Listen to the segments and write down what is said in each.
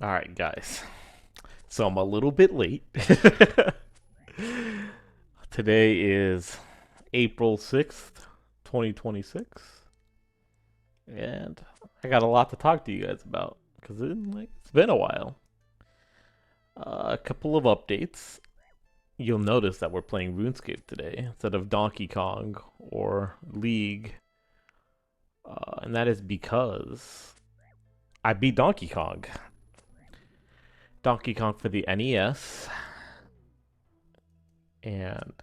All right, guys. So I'm a little bit late. Today is April 6th, 2026, and I got a lot to talk to you guys about because it's been a while. A couple of updates. You'll notice that we're playing RuneScape today instead of Donkey Kong or League, and that is because I beat Donkey Kong. Donkey Kong for the NES, and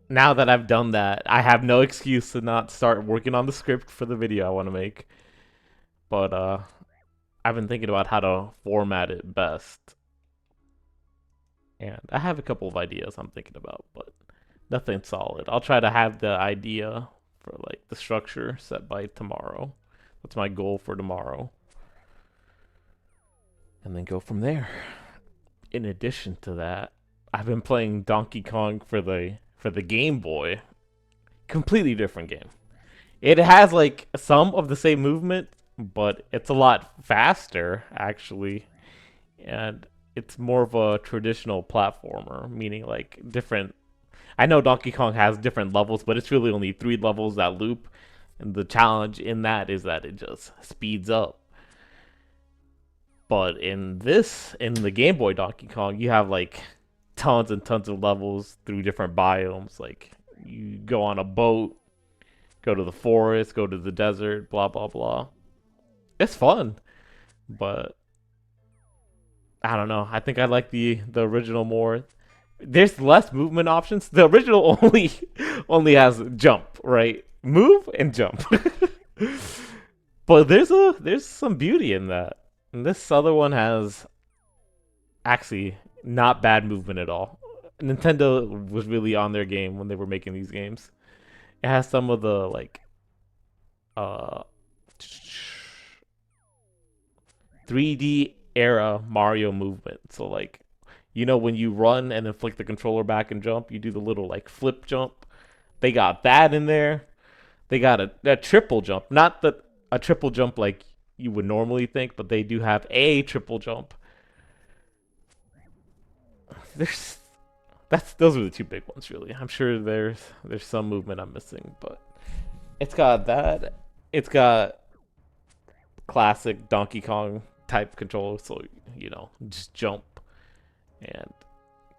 now that I've done that, I have no excuse to not start working on the script for the video I want to make. But I've been thinking about how to format it best, and I have a couple of ideas I'm thinking about, but nothing solid. I'll try to have the idea for like the structure set by tomorrow. That's my goal for tomorrow, and then go from there. In addition to that, I've been playing Donkey Kong for the Game Boy. Completely different game. It has like some of the same movement, but it's a lot faster actually, and it's more of a traditional platformer, meaning like different. I know Donkey Kong has different levels, but it's really only 3 levels that loop, and the challenge in that is that it just speeds up. But in the Game Boy Donkey Kong, you have like tons and tons of levels through different biomes. Like you go on a boat, go to the forest, go to the desert, blah blah blah. It's fun, but I don't know. I think I like the original more. There's less movement options. The original only has jump, right? Move and jump. But there's some beauty in that. And this other one has actually not bad movement at all. Nintendo was really on their game when they were making these games. It has some of the like uh 3D era Mario movement. So like, when you run and then flick the controller back and jump, you do the little like flip jump. They got that in there. They got a triple jump, not a triple jump like you would normally think, but they do have a triple jump. There's that's those are the two big ones really. I'm sure there's some movement I'm missing, but it's got that. It's got classic Donkey Kong type control, so just jump and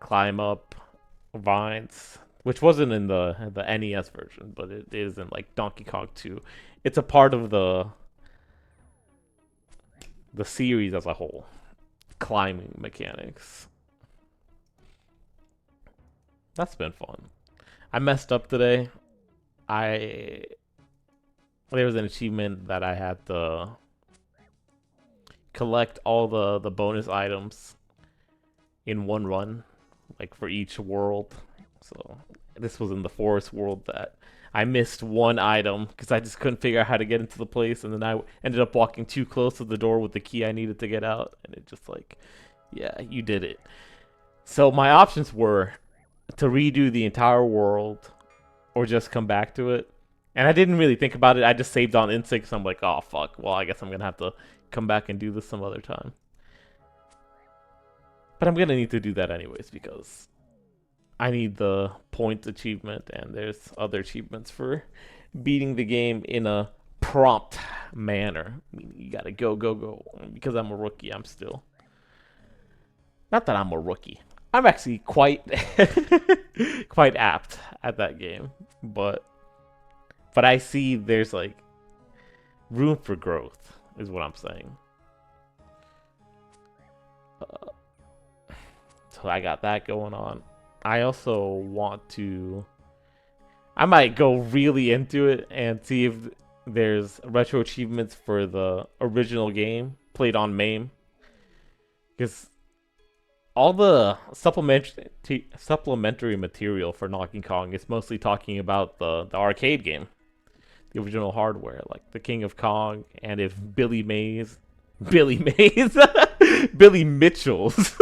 climb up vines, which wasn't in the NES version, but it is in like Donkey Kong 2. It's a part of the series as a whole. Climbing mechanics. That's been fun. I messed up today. I There was an achievement that I had to collect all the bonus items in one run, like for each world. So this was in the forest world that I missed one item because I just couldn't figure out how to get into the place, and then I ended up walking too close to the door with the key I needed to get out, and it just like, yeah, you did it. So my options were to redo the entire world or just come back to it. And I didn't really think about it. I just saved on instinct. So I'm like, oh fuck. Well, I guess I'm gonna have to come back and do this some other time. But I'm gonna need to do that anyways because I need the points achievement, and there's other achievements for beating the game in a prompt manner. I mean, you gotta go, go, go. Because I'm a rookie, I'm still. Not that I'm a rookie. I'm actually quite quite apt at that game, but I see there's like room for growth, is what I'm saying. Uh, so I got that going on. I also want to. I might go really into it and see if there's retro achievements for the original game played on MAME, because all the supplementary material for Donkey Kong is mostly talking about the arcade game, the original hardware, like the King of Kong, and if Billy Mays, Billy Mitchell's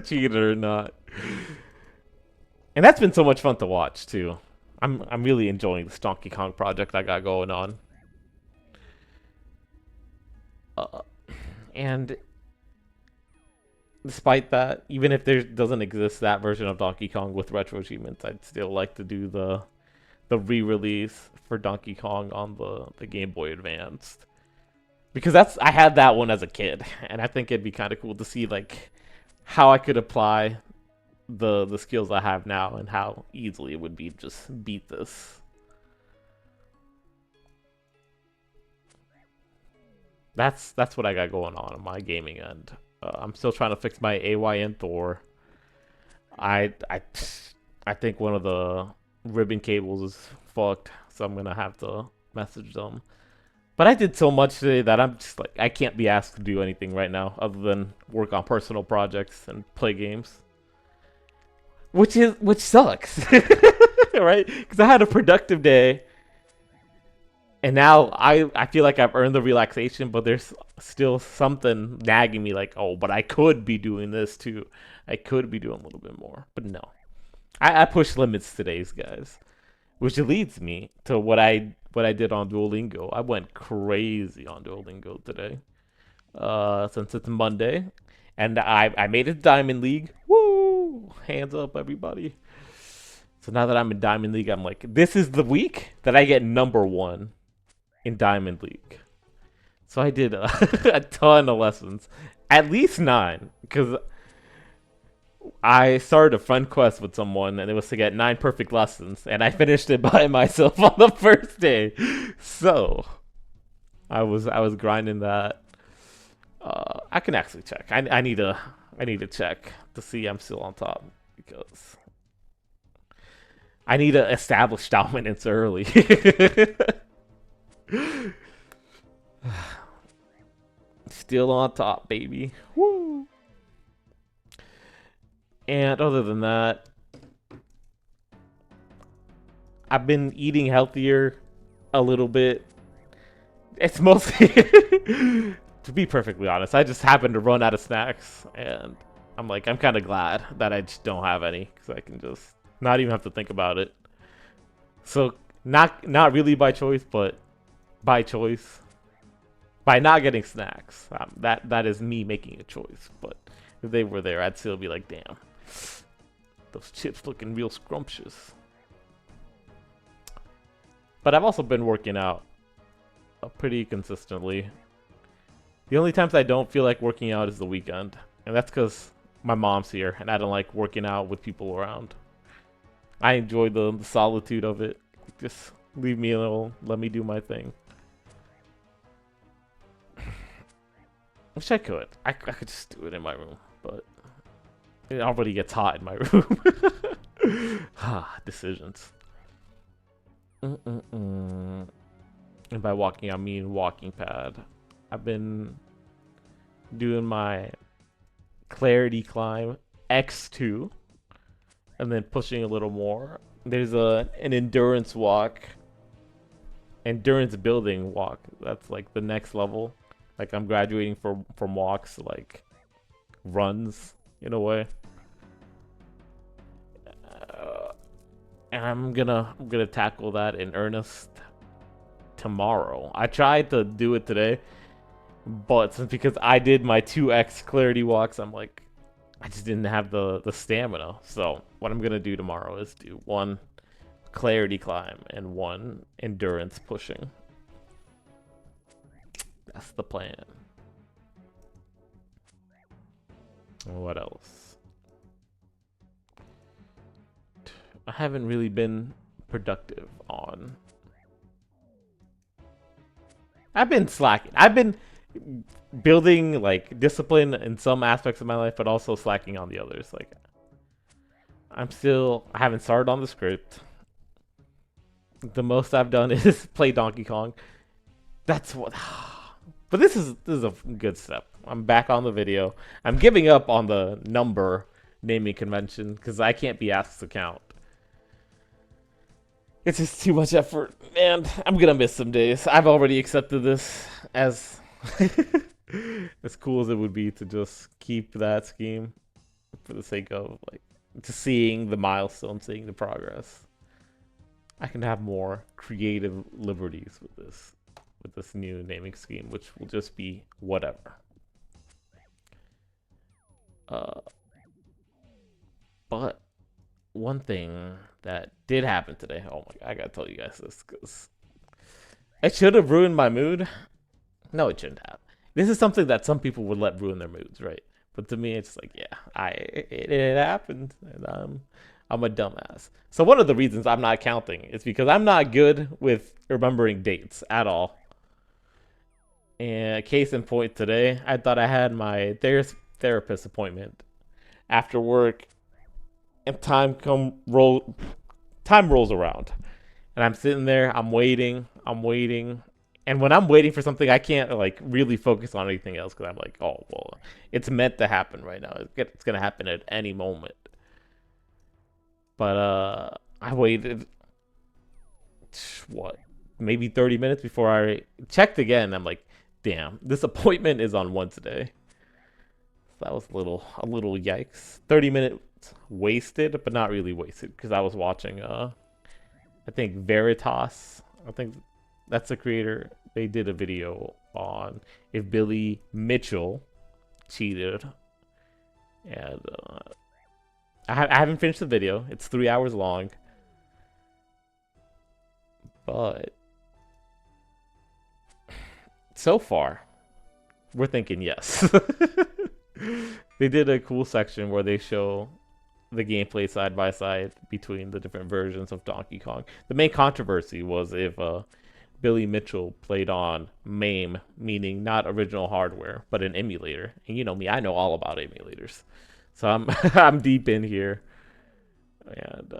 cheated or not. And that's been so much fun to watch too. I'm really enjoying this Donkey Kong project I got going on. Uh, and despite that, even if there doesn't exist that version of Donkey Kong with retro achievements, I'd still like to do the re-release for Donkey Kong on the Game Boy Advanced. Because I had that one as a kid, and I think it'd be kind of cool to see like how I could apply the skills I have now and how easily it would be to just beat this. That's what I got going on my gaming end. I'm still trying to fix my AYN Thor. I I I think one of the ribbon cables is fucked, so I'm gonna have to message them. But I did so much today that I'm just like I can't be asked to do anything right now other than work on personal projects and play games, which sucks, right? Because I had a productive day, and now I feel like I've earned the relaxation, but there's still something nagging me like, oh, but I could be doing this too. I could be doing a little bit more, but no. I pushed limits today, guys, which leads me to what I did on Duolingo. I went crazy on Duolingo today. Since it's Monday, and I made it to Diamond League. Woo! Hands up, everybody. So now that I'm in Diamond League, I'm like, this is the week that I get #1 in Diamond League. So I did a ton of lessons, at least 9, because I started a friend quest with someone, and it was to get 9 perfect lessons, and I finished it by myself on the first day. So I was grinding that. I can actually check. I need to check to see I'm still on top because I need to establish dominance early. Still on top, baby. Woo! And other than that, I've been eating healthier a little bit. It's mostly, to be perfectly honest, I just happened to run out of snacks, and I'm kind of glad that I just don't have any, because I can just not even have to think about it. So not really by choice, but by choice, by not getting snacks. That is me making a choice. But if they were there, I'd still be like, damn, those chips looking real scrumptious. But I've also been working out pretty consistently. The only times I don't feel like working out is the weekend, and that's because my mom's here, and I don't like working out with people around. I enjoy the solitude of it. Just leave me alone, let me do my thing. Wish I could. I could just do it in my room, but it already gets hot in my room. Decisions. And by walking, I mean walking pad. I've been doing my Clarity Climb X2 and then pushing a little more. There's an endurance walk, endurance building walk. That's like the next level. Like I'm graduating from walks to like runs in a way. And I'm gonna tackle that in earnest tomorrow. I tried to do it today, but since because I did my 2x clarity walks, I'm like, I just didn't have the stamina. So what I'm gonna do tomorrow is do 1 clarity climb and 1 endurance pushing. That's the plan. What else? I haven't really been productive on. I've been slacking. I've been building like discipline in some aspects of my life, but also slacking on the others. Like I haven't started on the script. The most I've done is play Donkey Kong. That's what. But this is a good step. I'm back on the video. I'm giving up on the number naming convention because I can't be asked to count. It's just too much effort, man. I'm gonna miss some days. I've already accepted this as as cool as it would be to just keep that scheme for the sake of like just seeing the milestone, seeing the progress. I can have more creative liberties with this new naming scheme, which will just be whatever. Uh, but one thing that did happen today. Oh my god, I gotta tell you guys this because it should have ruined my mood. No, it shouldn't have. This is something that some people would let ruin their moods, right? But to me, it's like, yeah, it happened, and I'm a dumbass. So one of the reasons I'm not counting is because I'm not good with remembering dates at all. And case in point, today I thought I had my therapist appointment after work, and time rolls around, and I'm sitting there, I'm waiting, and when I'm waiting for something, I can't like really focus on anything else because I'm like, oh well, it's meant to happen right now. It's gonna happen at any moment. But I waited what, maybe 30 minutes before I checked again. I'm like, damn, this appointment is on Wednesday. So that was a little yikes. 30 minutes wasted, but not really wasted because I was watching I think Veritas. I think that's the creator. They did a video on if Billy Mitchell cheated, and I haven't finished the video. It's 3 hours long, but so far we're thinking yes. They did a cool section where they show the gameplay side by side between the different versions of Donkey Kong. The main controversy was if Billy Mitchell played on MAME, meaning not original hardware, but an emulator. And you know me, I know all about emulators. So I'm I'm deep in here. And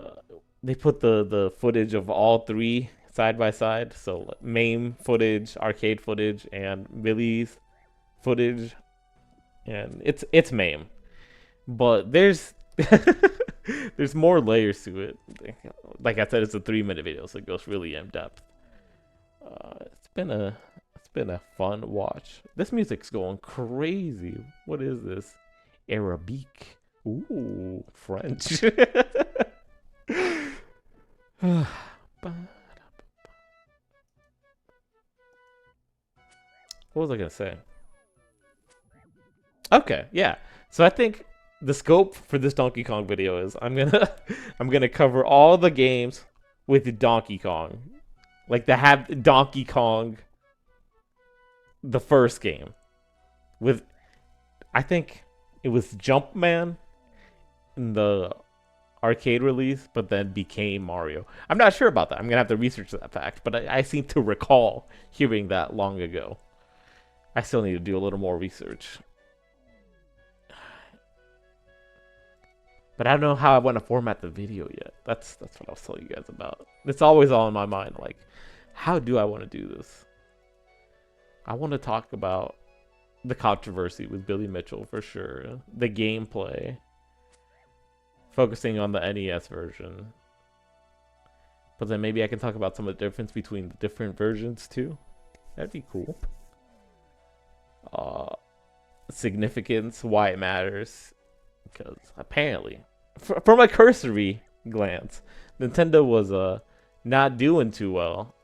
they put the footage of all three side by side. So MAME footage, arcade footage, and Billy's footage. And it's MAME. But there's more layers to it. Like I said, it's a 3 minute video, so it goes really in depth. It's been a fun watch. This music's going crazy. What is this? Arabic. Ooh, French. What was I gonna say? Okay, yeah. So I think the scope for this Donkey Kong video is I'm gonna cover all the games with Donkey Kong, like to have Donkey Kong, the first game, with I think it was Jumpman in the arcade release, but then became Mario. I'm not sure about that. I'm gonna have to research that fact, but I seem to recall hearing that long ago. I still need to do a little more research. But I don't know how I want to format the video yet. That's what I was telling you guys about. It's always all in my mind. Like, how do I want to do this? I want to talk about the controversy with Billy Mitchell for sure. The gameplay. Focusing on the NES version. But then maybe I can talk about some of the difference between the different versions too. That'd be cool. Significance, why it matters. Because apparently, from a cursory glance, Nintendo was not doing too well.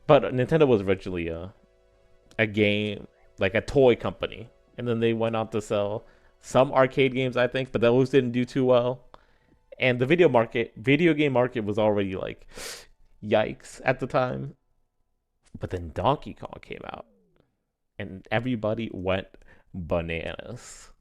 But Nintendo was originally a game, like a toy company, and then they went on to sell some arcade games, I think, but those didn't do too well. And the video game market was already like, yikes at the time. But then Donkey Kong came out, and everybody went bananas.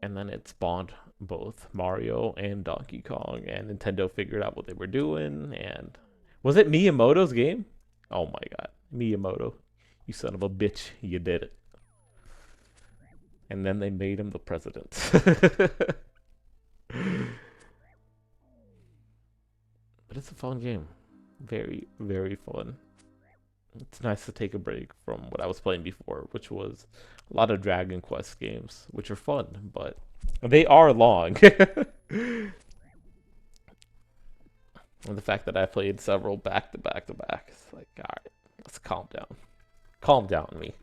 And then it spawned both Mario and Donkey Kong, and Nintendo figured out what they were doing. And was it Miyamoto's game? Oh my god, Miyamoto, you son of a bitch, you did it. And then they made him the president. But it's a fun game, very, very fun. It's nice to take a break from what I was playing before, which was a lot of Dragon Quest games, which are fun, but they are long. And the fact that I played several back to back to back, it's like, all right, let's calm down. Calm down, me.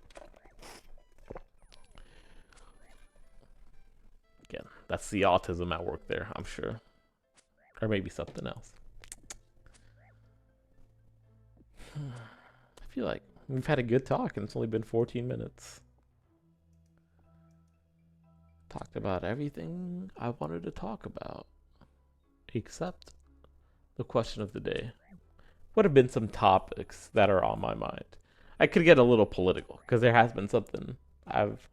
Again, that's the autism at work there, I'm sure. Or maybe something else. I feel like we've had a good talk and it's only been 14 minutes. Talked about everything I wanted to talk about, except the question of the day. What have been some topics that are on my mind? I could get a little political because there has been something I've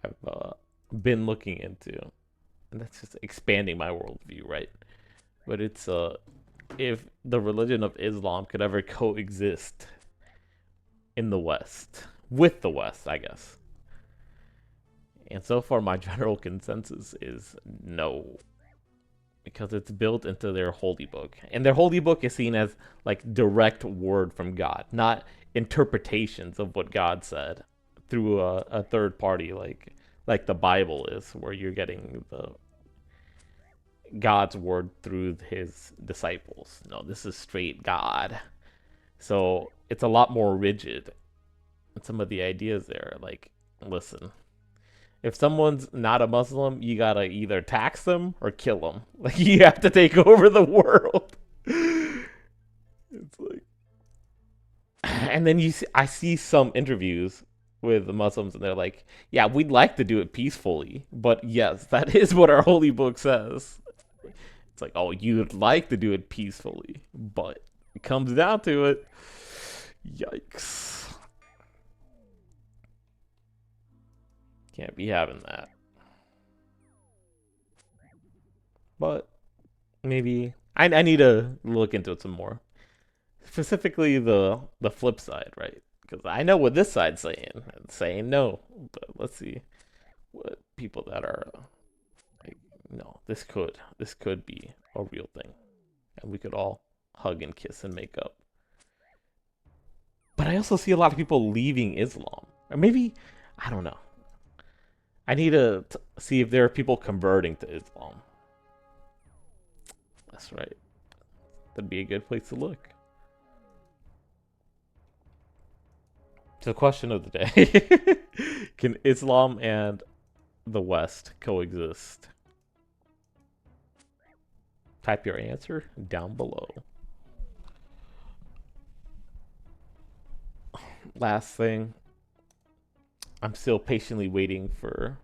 I've been looking into, and that's just expanding my worldview, right? But it's if the religion of Islam could ever coexist in the West with the West, I guess. And so far, my general consensus is no, because it's built into their holy book, and their holy book is seen as like direct word from God, not interpretations of what God said through a third party like the Bible is, where you're getting the God's word through his disciples. No, this is straight God. So it's a lot more rigid. And some of the ideas there, like, listen, if someone's not a Muslim, you gotta either tax them or kill them. Like, you have to take over the world. It's like, and then I see some interviews with the Muslims, and they're like, "Yeah, we'd like to do it peacefully, but yes, that is what our holy book says." It's like, oh, you'd like to do it peacefully, but it comes down to it. Yikes. Can't be having that. But maybe I need to look into it some more. Specifically the flip side, right? Because I know what this side's saying. It's saying no. But let's see what people that are like, no, this could be a real thing. And we could all hug and kiss and make up. But I also see a lot of people leaving Islam. Or maybe, I don't know. I need to see if there are people converting to Islam. That's right. That'd be a good place to look. So, question of the day: can Islam and the West coexist? Type your answer down below. Last thing, I'm still patiently waiting for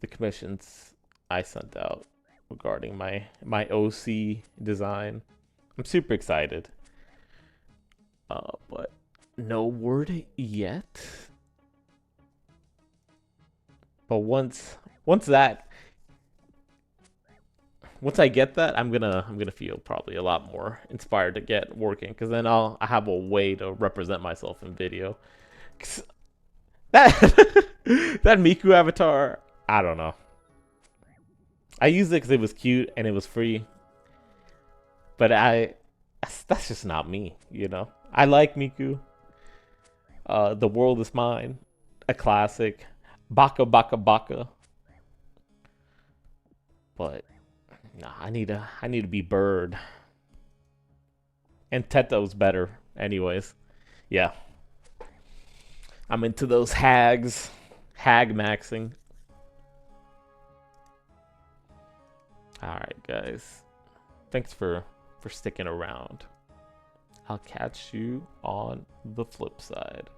the commissions I sent out regarding my OC design. I'm super excited, but no word yet. But once I get that, I'm gonna feel probably a lot more inspired to get working, because then I have a way to represent myself in video. 'Cause that that Miku avatar, I don't know. I used it because it was cute and it was free, but that's just not me, you know. I like Miku. The World Is Mine, a classic. Baka Baka Baka, but nah, I need to be Bird. And Teto's better, anyways. Yeah, I'm into those hags, hag maxing. All right, guys. Thanks for sticking around. I'll catch you on the flip side.